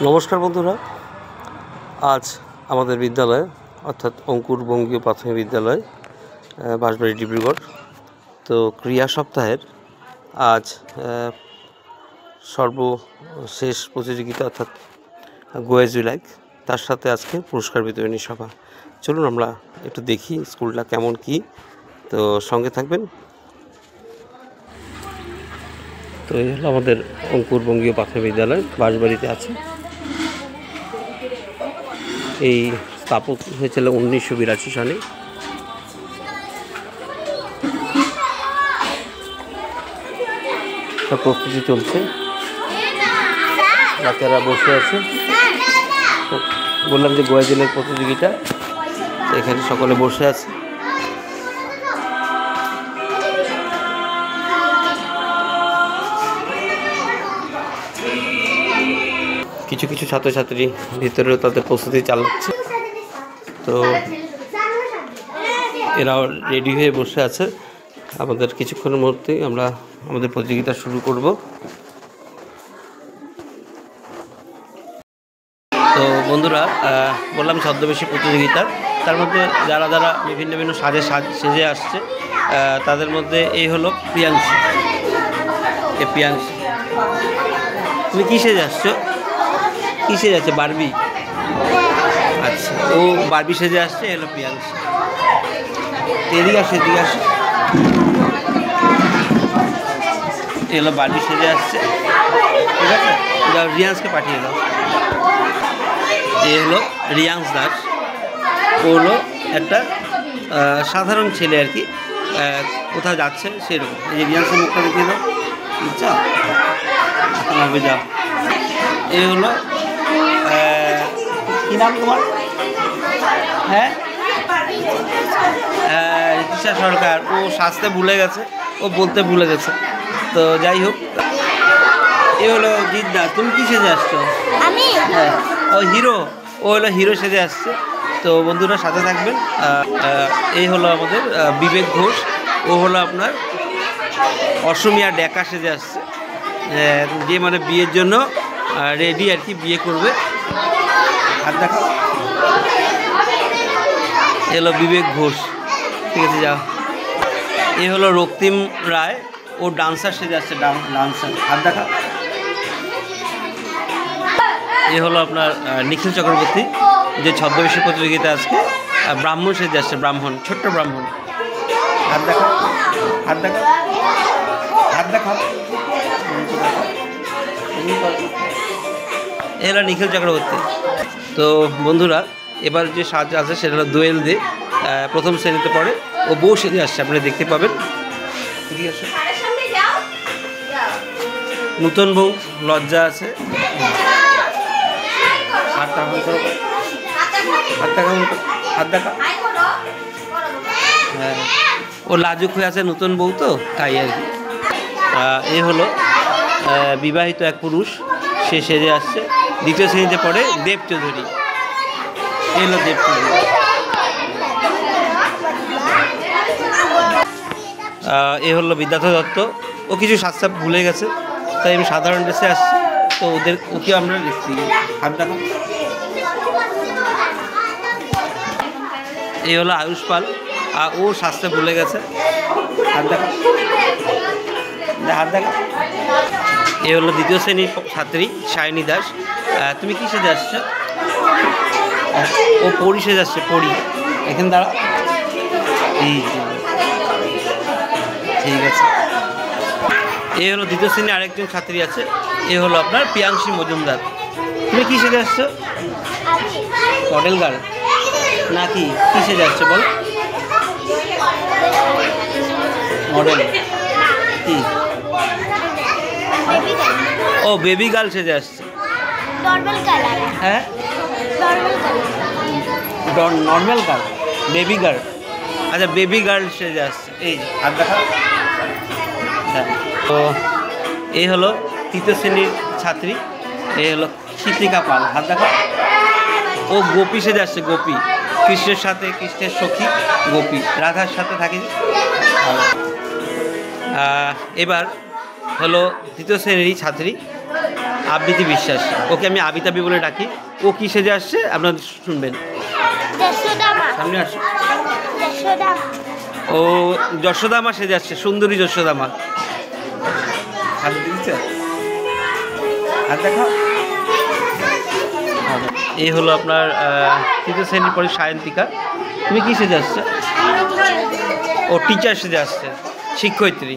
নমস্কার বন্ধুরা, আজ আমাদের বিদ্যালয় অর্থাৎ অঙ্কুর বঙ্গীয় প্রাথমিক বিদ্যালয় বাঁশবাড়ি ডিব্রুগড় তো ক্রীড়া সপ্তাহের আজ সর্বশেষ প্রতিযোগিতা অর্থাৎ গোয়েজ উই লাইক, তার সাথে আজকে পুরস্কার বিতরণী সভা। চলুন আমরা একটু দেখি স্কুলটা কেমন কি, তো সঙ্গে থাকবেন। তো এই হলো আমাদের অঙ্কুর বঙ্গীয় প্রাথমিক বিদ্যালয়, বাঁশবাড়িতে আছে। এই স্থাপক হয়েছিল 1982 সালে। সব প্রস্তুতি চলছে, বাচ্চারা বসে আছে। বললাম যে গোয়াজিলের প্রতিযোগিতা, এখানে সকলে বসে আছে। কিছু কিছু ছাত্রছাত্রী ভিতরেও তাদের প্রস্তুতি চালাচ্ছে, তো এরাও রেডি হয়ে বসে আছে। আমাদের কিছুক্ষণের মধ্যেই আমরা আমাদের প্রতিযোগিতা শুরু করব। তো বন্ধুরা, বললাম ছদ্মবেশী প্রতিযোগিতা, তার মধ্যে যারা যারা বিভিন্ন বিভিন্ন সেজে আসছে, তাদের মধ্যে এই হলো প্রিয়াংশী। প্রিয়াংশী, তুমি কী সেজে আসছো? কী সেজে আছে? বারবি। আচ্ছা, ও বারবি সেজে আসছে। এলো প্রিয়াংশী। এদিকে আসে, এদিকে আসে। এলো বারবি সেজে আসছে, ঠিক আছে। রিয়াংসকে পাঠিয়ে দাও। এ হলো রিয়াংস দাস। ও হলো একটা সাধারণ ছেলে আর কি, কোথাও যাচ্ছে সেরকম। এই রিয়াংসের মুখটা দেখিয়ে দাও, বুঝছো? হবে যাও। এ হলো কি নাম তোমার? হ্যাঁ, ঋতিশা সরকার। ও সাজতে ভুলে গেছে, ও বলতে ভুলে গেছে। তো যাই হোক, এ হলো জিৎ দাস। তুমি কি সেজে আসছো? আমি? হ্যাঁ, ও হিরো। ও হলো হিরো সেজে আসছে। তো বন্ধুরা সাথে থাকবেন। এই হলো আমাদের বিবেক ঘোষ। ও হলো আপনার অসমিয়া ডেকা সেজে আসছে, যে মানে বিয়ের জন্য রেডি আর কি, বিয়ে করবে। আর দেখো, এলো বিবেক ঘোষ, ঠিক আছে, যাও। এ হলো রক্তিম রায়। ও ডান্সার সেজে আসছে, ডান্সার। হাত দেখা। এ হলো আপনার নিখিল চক্রবর্তী, যে ছদ্মবেশী প্রতিযোগিতা আজকে ব্রাহ্মণ সেজে আসছে, ব্রাহ্মণ, ছোট্ট ব্রাহ্মণ। হাত দেখা, হাত দেখা, হাত দেখা। এ হলো নিখিল চক্রবর্তী। তো বন্ধুরা, এবার যে সাজ আছে সেটা হলো দোয়েল দে, প্রথম শ্রেণীতে পড়ে। ও বউ সেজে আসছে, আপনারা দেখতে পাবেন। নতুন বউ লজ্জা আছে। হাত দেখা। হ্যাঁ, ও লাজুক হয়ে আছে, নতুন বউ তো, তাই আর কি। এ হলো বিবাহিত এক পুরুষ, সে সেজে আসছে। দ্বিতীয় শ্রেণীতে পড়ে দেব চৌধুরী। এ হলো দেব চৌধুরী। এ হলো বিদ্যাধর দত্ত। ও কিছু সাজসাপ ভুলে গেছে, তাই আমি সাধারণ ড্রেসে আসছি। তো ওকে আমরা দেখছি। হাত দেখা। এই হলো আয়ুষ পাল। ও সাজতে ভুলে গেছে। হাত দেখা, হাত দেখা। এ হলো দ্বিতীয় শ্রেণীর ছাত্রী সায়নী দাস। তুমি কি সেজে আসছো? ও পরি সেজে আসছে, পরি। এখানে দাঁড়া। ঠিক আছে। এ হলো দ্বিতীয় শ্রেণীর আরেকজন ছাত্রী আছে, এ হলো আপনার প্রিয়াংশী মজুমদার। তুমি কি সেজে আসছো? মডেল গার্ল নাকি কি সেজে আসছো বলো? মডেল কি? ও বেবি গার্ল সেজে আসছে। হ্যাঁ, নর্মাল গার্ল, বেবি গার্ল। আচ্ছা, বেবি গার্ল সেজে আসছে। এই হাত দেখা। তো এই হলো তৃতীয় শ্রেণীর ছাত্রী, এই হলো কৃতিকা পাল। হাত দেখা। ও গোপী সেজে আসছে, গোপী। কৃষ্ণের সাথে, কৃষ্ণের সখী গোপী, রাধার সাথে থাকে। এবার হলো দ্বিতীয় শ্রেণীর ছাত্রী, আবৃত্তি বিশ্বাস, ওকে আমি আবিতাবি বলে ডাকি। ও কি সেজে আসছে আপনারা শুনবেন। সামনে আসো। ও যশোদা মা সেজে আসছে, সুন্দরী যশোদা মা। এই হলো আপনার তৃতীয় শ্রেণীর পরে সায়ন্তিকা। তুমি কি সেজে আসছো? ও টিচার সেজে আসছে, শিক্ষয়িত্রী।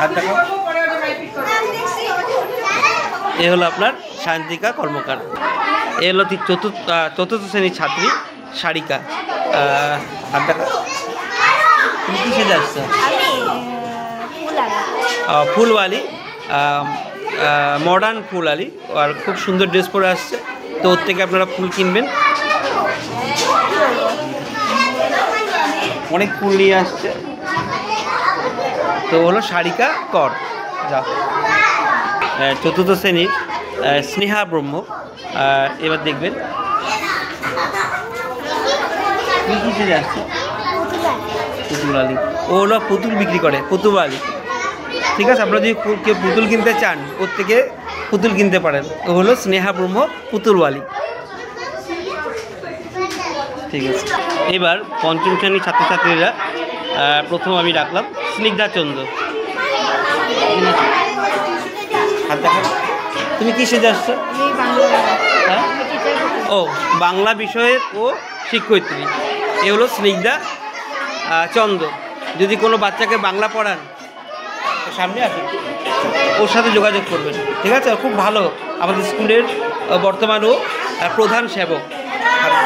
হাত দেখাও। এ হলো আপনার সায়ন্তিকা কর্মকার। এ হলো চতুর্থ শ্রেণীর ছাত্রী সারিকা। হাত দেখাও। তুমি কি সেজে আসছো? ফুলওয়ালি, মডার্ন ফুলওয়ালি, আর খুব সুন্দর ড্রেস পরে আসছে। তো ওর থেকে আপনারা ফুল কিনবেন, অনেক ফুল নিয়ে আসছে। তো হলো সারিকা কর। যা চতুর্থ শ্রেণীর স্নেহা ব্রহ্ম। এবার দেখবেন তুমি কি সেজে আসছো? পুতুলালি। ও হলো পুতুল বিক্রি করে, পুতুলালি। ঠিক আছে, আপনারা যদি কেউ পুতুল কিনতে চান ওর থেকে পুতুল কিনতে পারেন। ও হলো স্নেহা ব্রহ্ম, পুতুলওয়ালি। ঠিক আছে, এবার পঞ্চম শ্রেণীর ছাত্রছাত্রীরা। প্রথম আমি ডাকলাম স্নিগ্ধা চন্দ্র। হাত দেখা। তুমি কি সেজে আসছো? হ্যাঁ, ও বাংলা বিষয়ের ও শিক্ষয়িত্রী। এ হলো স্নিগ্ধা চন্দ্র। যদি কোনো বাচ্চাকে বাংলা পড়ান সামনে আসুন, ওর সাথে যোগাযোগ করবেন। ঠিক আছে, খুব ভালো আমাদের স্কুলের বর্তমানও প্রধান সেবক।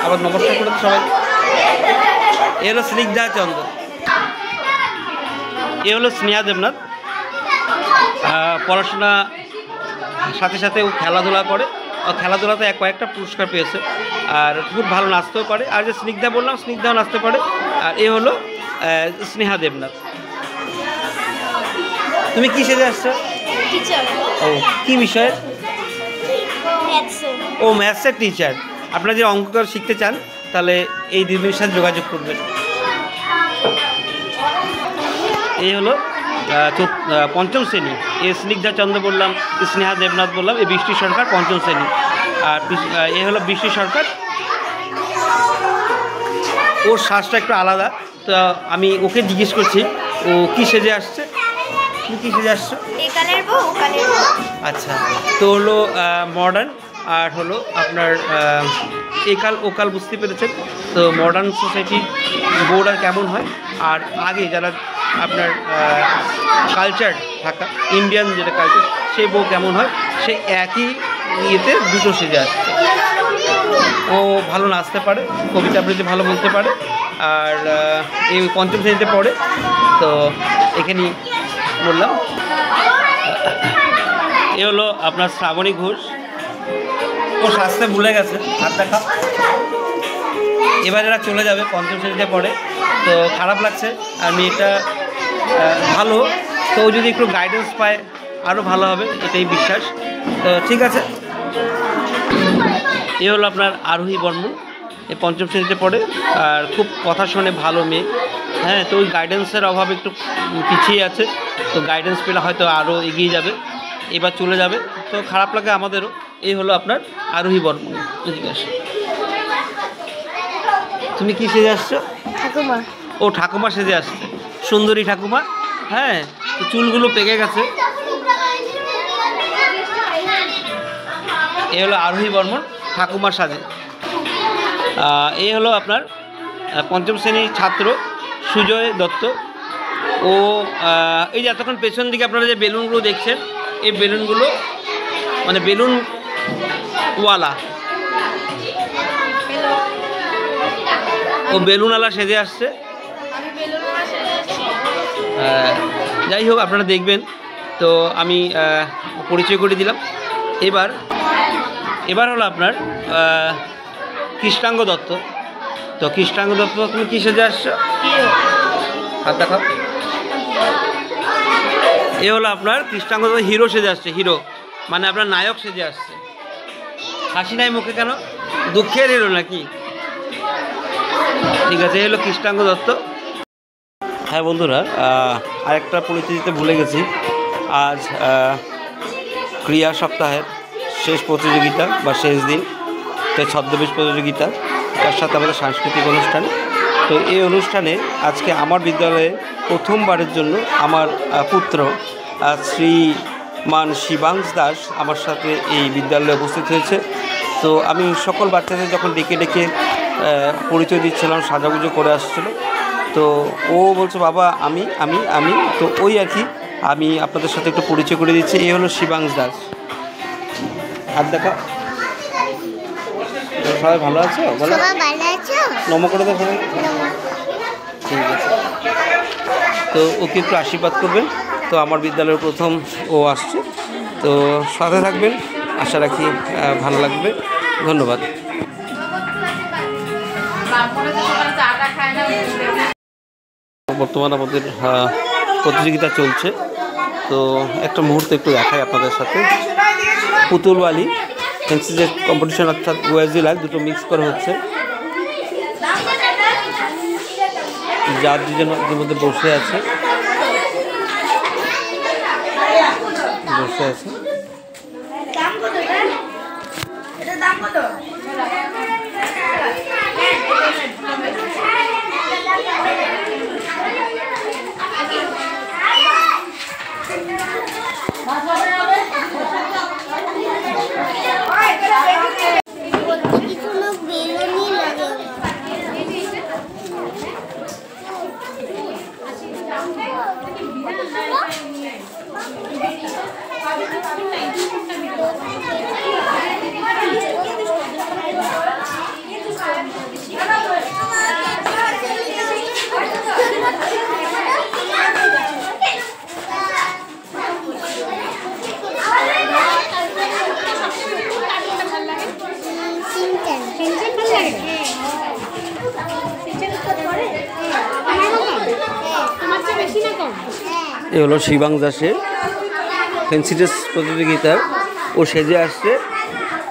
আবার নমস্কার করে সবাই। এ হলো স্নিগ্ধা চন্দ্র। এ হলো স্নেহা দেবনাথ। পড়াশোনা সাথে সাথে ও খেলাধুলা করে, খেলাধুলাতে কয়েকটা পুরস্কার পেয়েছে, আর খুব ভালো নাচতেও পারে। আর যে স্নিগ্ধা বললাম, স্নিগ্ধাও নাচতে পারে। আর এ হলো স্নেহা দেবনাথ। তুমি কি সেজে আসছো? ও কি বিষয়ে? ও ম্যাথসের টিচার। আপনারা যদি অঙ্ক শিখতে চান তাহলে এই দিদির সাথে যোগাযোগ করবেন। এই হলো পঞ্চম শ্রেণী। এ স্নিগ্ধা চন্দ্র বললাম, স্নেহা দেবনাথ বললাম, এ বৃষ্টি সরকার পঞ্চম শ্রেণী। আর এ হলো বৃষ্টি সরকার। ওর শ্বাসটা একটু আলাদা, তো আমি ওকে জিজ্ঞেস করছি ও কি সেজে আসছে। তুমি কি সেজে আসছো? আচ্ছা, তো হলো মডার্ন, আর হলো আপনার একাল ওকাল, বুঝতে পেরেছেন তো। মডার্ন সোসাইটির বউরা কেমন হয়, আর আগে যারা আপনার কালচার থাকা ইন্ডিয়ান যেটা কালচার, সেই বউ কেমন হয়, সে একই ইয়েতে দুটো সেজে আসছে। ও ভালো নাচতে পারে, কবিতা আবৃত্তি ভালো বলতে পারে, আর এই পঞ্চম শ্রেণীতে পড়ে। তো এখানেই বললাম। এ হলো আপনার শ্রাবণী ঘোষ। ও সাজতে ভুলে গেছে, হাত দেখা। এবার এরা চলে যাবে, পঞ্চম শ্রেণীতে পড়ে। তো খারাপ লাগছে, আর মেয়েটা ভালো, তো ও যদি একটু গাইডেন্স পায় আরও ভালো হবে, এটাই বিশ্বাস। তো ঠিক আছে, এ হলো আপনার আরোহী বর্মন। এই পঞ্চম শ্রেণীতে পড়ে, আর খুব কথা শোনে, ভালো মেয়ে। হ্যাঁ, তো ওই গাইডেন্সের অভাবে একটু পিছিয়ে আছে, তো গাইডেন্স পেলে হয়তো আরও এগিয়ে যাবে। এবার চলে যাবে, তো খারাপ লাগে আমাদেরও। এই হলো আপনার আরোহী বর্মন। জিজ্ঞাসা, তুমি কি সেজে আসছো? ঠাকুমা। ও ঠাকুমা সেজে আসছে, সুন্দরী ঠাকুমা। হ্যাঁ, চুলগুলো পেকে গেছে। এ হলো আরোহী বর্মন, ঠাকুমার সাজে। এই হলো আপনার পঞ্চম শ্রেণীর ছাত্র সুজয় দত্ত। ও এই যে এতক্ষণ পেছন দিকে আপনারা যে বেলুনগুলো দেখছেন, এই বেলুনগুলো মানে বেলুনওয়ালা। ও বেলুনওয়ালা সেজে আসছে। যাই হোক, আপনারা দেখবেন। তো আমি পরিচয় করে দিলাম। এবার হলো আপনার কৃষ্ণাঙ্গ দত্ত। তো কৃষ্ণাঙ্গ দত্ত, তুমি কী সেজে আসছো? হাত দেখাও। এ হলো আপনার কৃষ্ণাঙ্গ দত্ত, হিরো সেজে আসছে। হিরো মানে আপনার নায়ক সেজে আসছে। হাসি নাই মুখে কেন? দুঃখের হিরো নাকি? ঠিক আছে, এ হলো কৃষ্ণাঙ্গ দত্ত। হ্যাঁ বন্ধুরা, আরেকটা পরিচয় দিতে ভুলে গেছি। আজ ক্রিয়া সপ্তাহের শেষ প্রতিযোগিতা বা শেষ দিন, তো ছদ্মবেশ প্রতিযোগিতা, তার সাথে আমাদের সাংস্কৃতিক অনুষ্ঠান। তো এই অনুষ্ঠানে আজকে আমার বিদ্যালয়ে প্রথমবারের জন্য আমার পুত্র শ্রীমান শিবাংশ দাস আমার সাথে এই বিদ্যালয়ে উপস্থিত হয়েছে। তো আমি সকল বাচ্চাদের যখন ডেকে ডেকে পরিচয় দিচ্ছিলাম, সাজাগুজো করে আসছিল, তো ও বলছে বাবা আমি আমি আমি তো ওই আর কি আমি আপনাদের সাথে একটু পরিচয় করে দিচ্ছি। এই হলো শিবাংশ দাস। হাত দেখা। সবাই ভালো আছো? বলো নম করে দাও সবাই। ঠিক আছে, তো ওকে একটু আশীর্বাদ করবেন। তো আমার বিদ্যালয়ের প্রথম ও আসছে, তো সাথে থাকবেন, আশা রাখি ভালো লাগবে। ধন্যবাদ। বর্তমানে আমাদের প্রতিযোগিতা চলছে, তো একটা মুহূর্ত একটু দেখাই আপনাদের সাথে। পুতুলওয়ালি ফ্যান্সি কম্পিটিশন, অর্থাৎ ওয়াজি লাইফ দুটো মিক্স করা হচ্ছে। যার দুজনের মধ্যে বসে আছে এ হলো শিবাংশ দাসের ফ্যান্সি ড্রেস প্রতিযোগিতার। ও সেজে আসছে।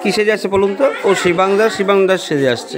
কী সেজে আসছে বলুন তো? ও শিবাংশ দাস সেজে আসছে।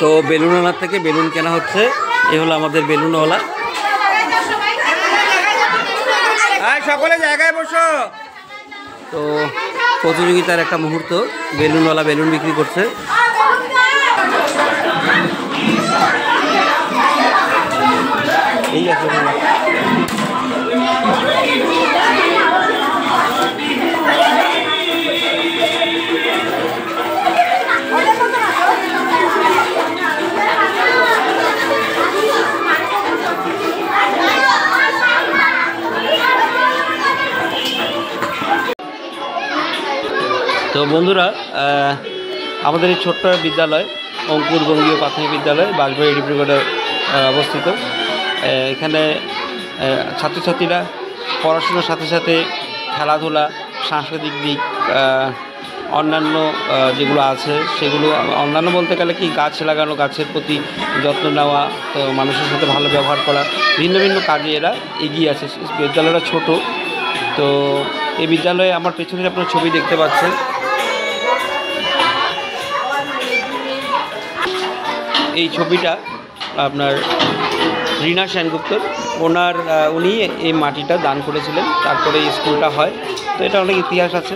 তো বেলুনওয়ালার থেকে বেলুন কেনা হচ্ছে। এ হলো আমাদের বেলুনওয়ালা। সকলে জায়গায় বসো। তো প্রতিযোগিতার একটা মুহূর্ত, বেলুনওয়ালা বেলুন বিক্রি করছে। এই আছে তো বন্ধুরা, আমাদের এই ছোট্ট বিদ্যালয় অঙ্কুর বঙ্গীয় প্রাথমিক বিদ্যালয় বাঁশবাড়ি ডিব্রুগড়ে অবস্থিত। এখানে ছাত্রছাত্রীরা পড়াশোনার সাথে সাথে খেলাধুলা, সাংস্কৃতিক দিক, অন্যান্য যেগুলো আছে সেগুলো, অন্যান্য বলতে গেলে কি গাছ লাগানো, গাছের প্রতি যত্ন নেওয়া, তো মানুষের সাথে ভালো ব্যবহার করা, ভিন্ন ভিন্ন কাজে এরা এগিয়ে আছে। বিদ্যালয়টা ছোট। তো এই বিদ্যালয়ে আমার পেছনে আপনার ছবি দেখতে পাচ্ছেন। এই ছবিটা আপনার রীনা সেনগুপ্তর, উনি এই মাটিটা দান করেছিলেন, তারপরে এই স্কুলটা হয়। তো এটা অনেক ইতিহাস আছে,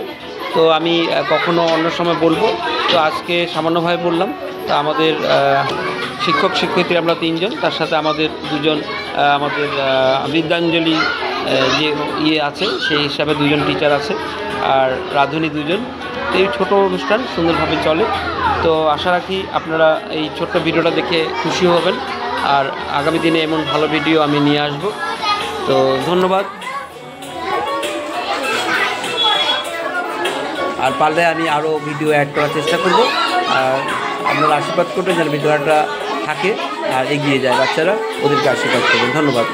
তো আমি কখনো অন্য সময় বলবো। তো আজকে সামান্যভাবে বললাম। তো আমাদের শিক্ষক শিক্ষয়িত্রী আমরা 3 জন, তার সাথে আমাদের 2 জন আমাদের বিদ্যাঞ্জলি যে আছে সেই হিসাবে 2 জন টিচার আছে, আর রাঁধুনি 2 জন। এই ছোট অনুষ্ঠান সুন্দরভাবে চলে। তো আশা রাখি আপনারা এই ছোট্ট ভিডিওটা দেখে খুশি হবেন, আর আগামী দিনে এমন ভালো ভিডিও আমি নিয়ে আসব। তো ধন্যবাদ। আর পারলে আমি আরও ভিডিও অ্যাড করার চেষ্টা করব। আর আপনারা আশীর্বাদ করবেন যেন ভিডিওটা থাকে আর এগিয়ে যায়, বাচ্চারা ওদেরকে আশীর্বাদ করবেন। ধন্যবাদ।